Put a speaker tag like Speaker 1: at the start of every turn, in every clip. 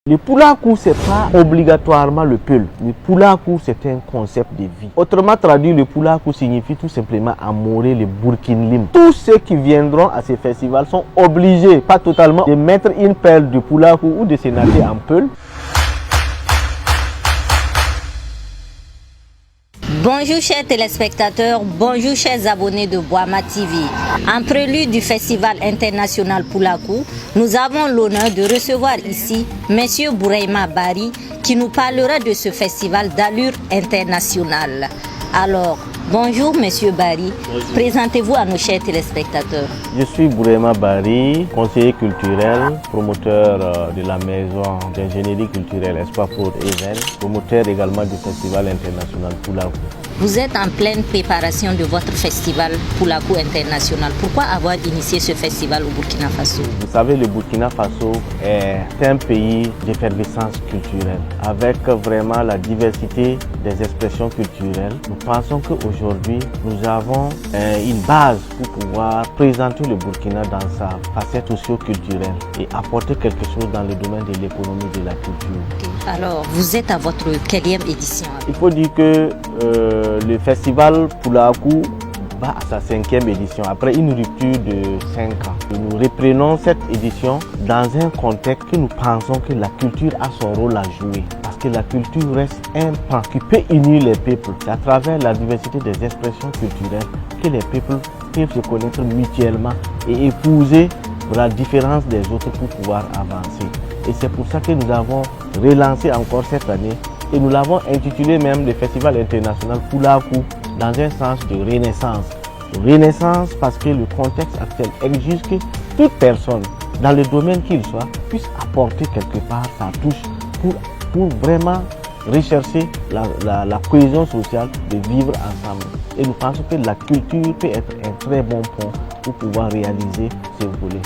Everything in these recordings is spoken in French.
Speaker 1: Le Poulakou, ce n'est pas obligatoirement le peul. Le Poulakou, c'est un concept de vie. Autrement traduit, le Poulakou signifie tout simplement amourer les Burkinlim. Tous ceux qui viendront à ces festivals sont obligés, pas totalement, de mettre une perle de Poulakou ou de se natter en peul.
Speaker 2: Bonjour chers téléspectateurs, bonjour chers abonnés de Boama TV. En prélude du Festival international Poulakou, nous avons l'honneur de recevoir ici M. Bourema Bari qui nous parlera de ce festival d'allure internationale. Alors, bonjour M. Bari, présentez-vous à nos chers téléspectateurs.
Speaker 1: Je suis Bourema Bari, conseiller culturel, promoteur de la maison d'ingénierie culturelle Espoir pour Even, promoteur également du Festival international Poulakou.
Speaker 2: Vous êtes en pleine préparation de votre festival Poulakou international. Pourquoi avoir initié ce festival au Burkina Faso?
Speaker 1: Vous savez, le Burkina Faso est un pays d'effervescence culturelle, avec vraiment la diversité des expressions culturelles. Nous pensons qu'aujourd'hui, nous avons une base pour pouvoir présenter le Burkina dans sa facette socio-culturelle et apporter quelque chose dans le domaine de l'économie de la culture.
Speaker 2: Alors, vous êtes à votre quelle édition?
Speaker 1: Il faut dire que le festival Poulakou va à sa 5e édition, après une rupture de 5 ans. Et nous reprenons cette édition dans un contexte que nous pensons que la culture a son rôle à jouer. Parce que la culture reste un pan qui peut unir les peuples. C'est à travers la diversité des expressions culturelles que les peuples peuvent se connaître mutuellement et épouser la différence des autres pour pouvoir avancer. Et c'est pour ça que nous avons relancé encore cette année et nous l'avons intitulé même le Festival international Poulakou dans un sens de renaissance. Renaissance parce que le contexte actuel exige que toute personne, dans le domaine qu'il soit, puisse apporter quelque part sa touche pour vraiment rechercher la cohésion sociale, de vivre ensemble. Et nous pensons que la culture peut être un très bon pont pour pouvoir réaliser ces volets.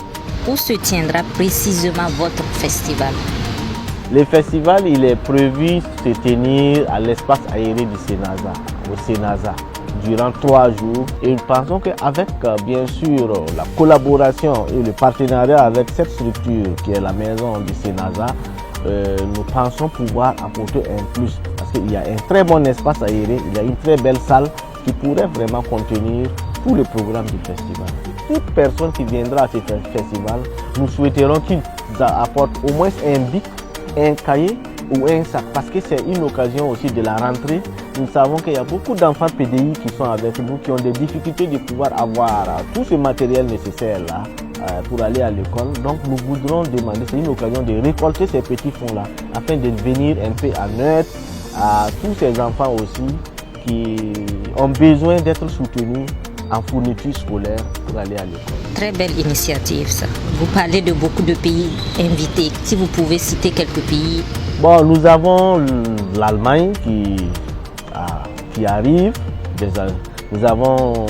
Speaker 2: Où se tiendra précisément votre festival?
Speaker 1: Le festival, il est prévu de se tenir à l'espace aéré du Sénasa, au Sénasa, durant 3 jours. Et nous pensons qu'avec, bien sûr, la collaboration et le partenariat avec cette structure qui est la maison du Sénasa, nous pensons pouvoir apporter un plus. Parce qu'il y a un très bon espace aéré, il y a une très belle salle qui pourrait vraiment contenir tout le programme du festival. Toute personne qui viendra à ce festival, nous souhaiterons qu'il apporte au moins un bic, un cahier ou un sac, parce que c'est une occasion aussi de la rentrée. Nous savons qu'il y a beaucoup d'enfants PDI qui sont avec nous, qui ont des difficultés de pouvoir avoir tout ce matériel nécessaire là pour aller à l'école. Donc nous voudrons demander, c'est une occasion de récolter ces petits fonds là, afin de venir un peu en aide à tous ces enfants aussi qui ont besoin d'être soutenus en fourniture scolaire pour aller à l'école.
Speaker 2: Très belle initiative ça. Vous parlez de beaucoup de pays invités. Si vous pouvez citer quelques pays.
Speaker 1: Bon, nous avons l'Allemagne qui arrive. Nous avons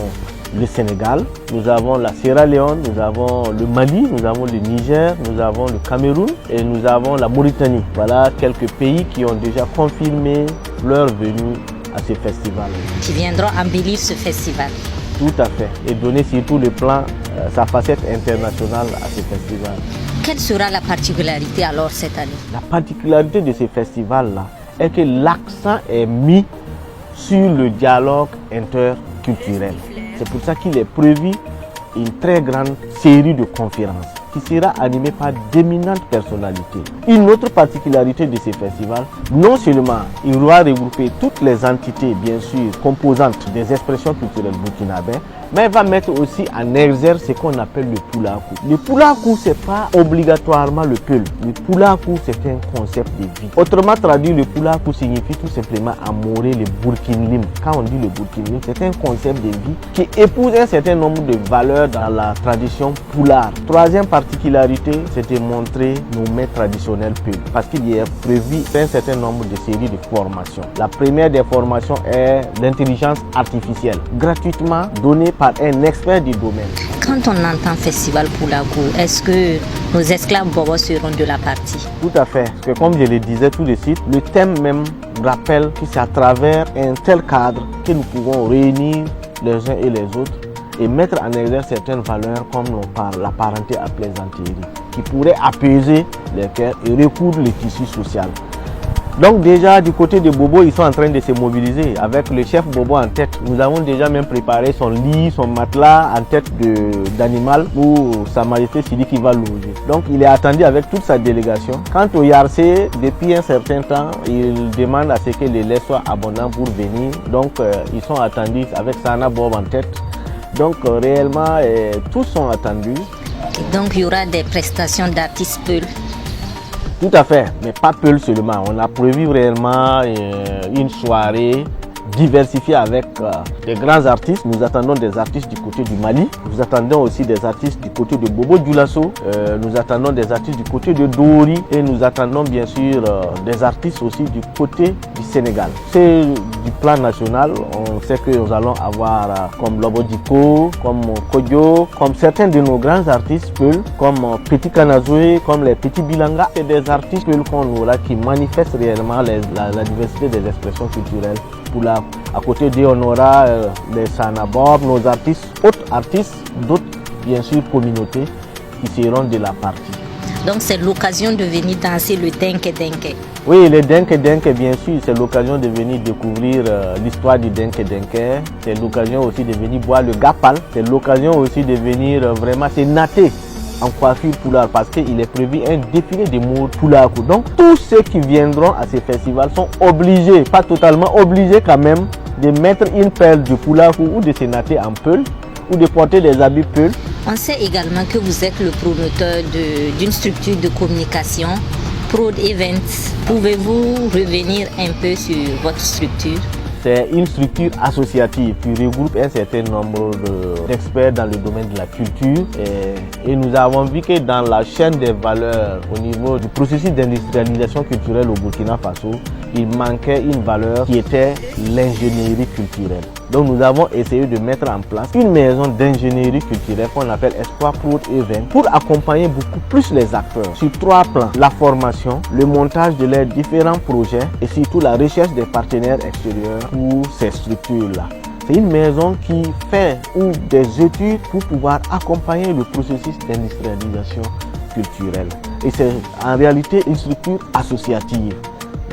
Speaker 1: le Sénégal, nous avons la Sierra Leone, nous avons le Mali, nous avons le Niger, nous avons le Cameroun et nous avons la Mauritanie. Voilà quelques pays qui ont déjà confirmé leur venue à ce festival.
Speaker 2: Qui viendront embellir ce festival.
Speaker 1: Tout à fait, et donner surtout le plan, sa facette internationale à ce festival.
Speaker 2: Quelle sera la particularité alors cette année? La
Speaker 1: particularité de ce festival-là est que l'accent est mis sur le dialogue interculturel. C'est pour ça qu'il est prévu une très grande série de conférences qui sera animée par d'éminentes personnalités. Une autre particularité de ce festival, non seulement il va regrouper toutes les entités, bien sûr, composantes des expressions culturelles burkinabées, mais il va mettre aussi en exergue ce qu'on appelle le Poulakou. Le Poulakou, ce n'est pas obligatoirement le peul. Le Poulakou, c'est un concept de vie. Autrement traduit, le Poulakou signifie tout simplement amourer les Burkinlim. Quand on dit le Burkinlim, c'est un concept de vie qui épouse un certain nombre de valeurs dans la tradition poulard. Troisième particularité, c'est de montrer nos mets traditionnels peul. Parce qu'il y a prévu un certain nombre de séries de formations. La première des formations est l'intelligence artificielle, gratuitement donnée par un expert du domaine.
Speaker 2: Quand on entend festival Poulakou, est-ce que nos esclaves bobos seront de la partie?
Speaker 1: Tout à fait. Parce que comme je le disais tout de suite, le thème même rappelle que c'est à travers un tel cadre que nous pouvons réunir les uns et les autres et mettre en exergue certaines valeurs comme la parenté à plaisanterie, qui qui pourrait apaiser les cœurs et recoudre le tissu social. Donc déjà du côté de Bobo, ils sont en train de se mobiliser avec le chef Bobo en tête. Nous avons déjà même préparé son lit, son matelas en tête d'animal où Sa Majesté Sidiki va loger. Donc il est attendu avec toute sa délégation. Quant au Yarcé, depuis un certain temps, il demande à ce que les laits soient abondants pour venir. Donc ils sont attendus avec Sana Bob en tête. Donc réellement, tous sont attendus.
Speaker 2: Et donc il y aura des prestations d'artistes Peul.
Speaker 1: Tout à fait, mais pas Peul seulement. On a prévu réellement une soirée diversifiée avec des grands artistes. Nous attendons des artistes du côté du Mali. Nous attendons aussi des artistes du côté de Bobo Dioulasso. Nous attendons des artistes du côté de Dori. Et nous attendons bien sûr des artistes aussi du côté du Sénégal. C'est du plan national. On sait que nous allons avoir comme Lobo Diko, comme Kodjo, comme certains de nos grands artistes Peul, comme Petit Kanazoué, comme les Petits Bilanga. C'est des artistes Peul qu'on aura qui manifestent réellement la diversité des expressions culturelles. À côté d'eux, on aura les Sanabob, nos artistes, autres artistes, d'autres bien sûr communautés qui seront de la partie.
Speaker 2: Donc c'est l'occasion de venir danser le Denke Denke.
Speaker 1: Oui, le Denke Denke, bien sûr, c'est l'occasion de venir découvrir l'histoire du Denke Denke. C'est l'occasion aussi de venir boire le Gapal. C'est l'occasion aussi de venir vraiment se natter en coiffure Pulaar parce qu'il est prévu un défilé de mode Pulaar. Donc tous ceux qui viendront à ces festivals sont obligés, pas totalement obligés quand même, de mettre une perle de Pulaar ou de se natter en Peul ou de porter des habits Peul.
Speaker 2: On sait également que vous êtes le promoteur d'une structure de communication, Prod Events. Pouvez-vous revenir un peu sur votre structure?
Speaker 1: C'est une structure associative qui regroupe un certain nombre d'experts dans le domaine de la culture et nous avons vu que dans la chaîne des valeurs au niveau du processus d'industrialisation culturelle au Burkina Faso, il manquait une valeur qui était l'ingénierie culturelle. Donc nous avons essayé de mettre en place une maison d'ingénierie culturelle qu'on appelle Espoir Prod Event pour accompagner beaucoup plus les acteurs sur 3 plans. La formation, le montage de leurs différents projets et surtout la recherche des partenaires extérieurs pour ces structures-là. C'est une maison qui fait des études pour pouvoir accompagner le processus d'industrialisation culturelle. Et c'est en réalité une structure associative,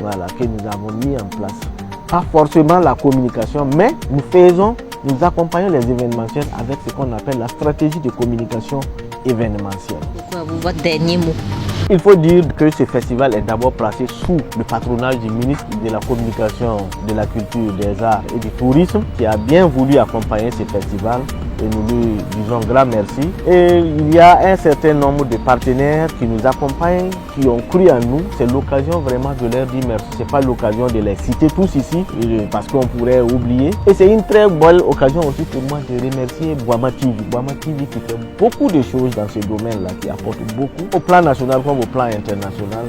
Speaker 1: voilà, que nous avons mis en place. Pas forcément la communication, mais nous accompagnons les événementiels avec ce qu'on appelle la stratégie de communication événementielle.
Speaker 2: Pourquoi votre dernier mot?
Speaker 1: Il faut dire que ce festival est d'abord placé sous le patronage du ministre de la Communication, de la Culture, des Arts et du Tourisme qui a bien voulu accompagner ce festival et nous lui disons grand merci. Et il y a un certain nombre de partenaires qui nous accompagnent, qui ont cru en nous. C'est l'occasion vraiment de leur dire merci. Ce n'est pas l'occasion de les citer tous ici parce qu'on pourrait oublier. Et c'est une très bonne occasion aussi pour moi de remercier Boama TV. Boama TV qui fait beaucoup de choses dans ce domaine-là, qui apporte beaucoup au plan national comme au plan international.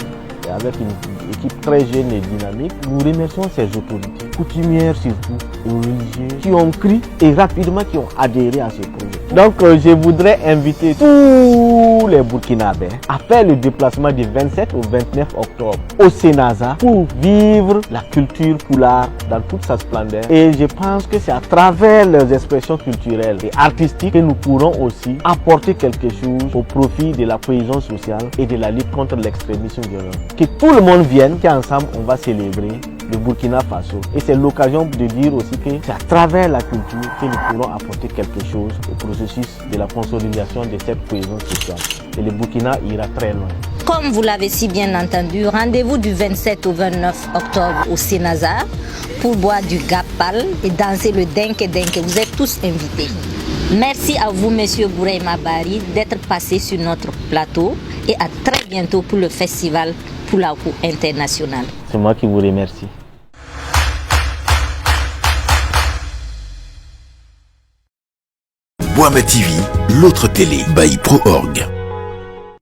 Speaker 1: Et avec une équipe très jeune et dynamique, nous remercions ces autorités, coutumières surtout, et religieux, qui ont cru et rapidement qui ont adhéré à ce projet. Donc je voudrais inviter tous les Burkinabés à faire le déplacement du 27 au 29 octobre au Sénaza pour vivre la culture Pulaar dans toute sa splendeur. Et je pense que c'est à travers leurs expressions culturelles et artistiques que nous pourrons aussi apporter quelque chose au profit de la cohésion sociale et de la lutte contre l'extrémisme violent. Que tout le monde vienne, qu'ensemble on va célébrer le Burkina Faso. Et c'est l'occasion de dire aussi que c'est à travers la culture que nous pourrons apporter quelque chose au processus de la consolidation de cette cohésion sociale. Et le Burkina ira très loin.
Speaker 2: Comme vous l'avez si bien entendu, rendez-vous du 27 au 29 octobre au Sénaza pour boire du Gapal et danser le Denke Denke. Vous êtes tous invités. Merci à vous, Monsieur Bouraima Bari, d'être passé sur notre plateau et à très bientôt pour le festival Pulaar International.
Speaker 1: C'est moi qui vous remercie.
Speaker 3: Boama TV, l'autre télé by Pro Org.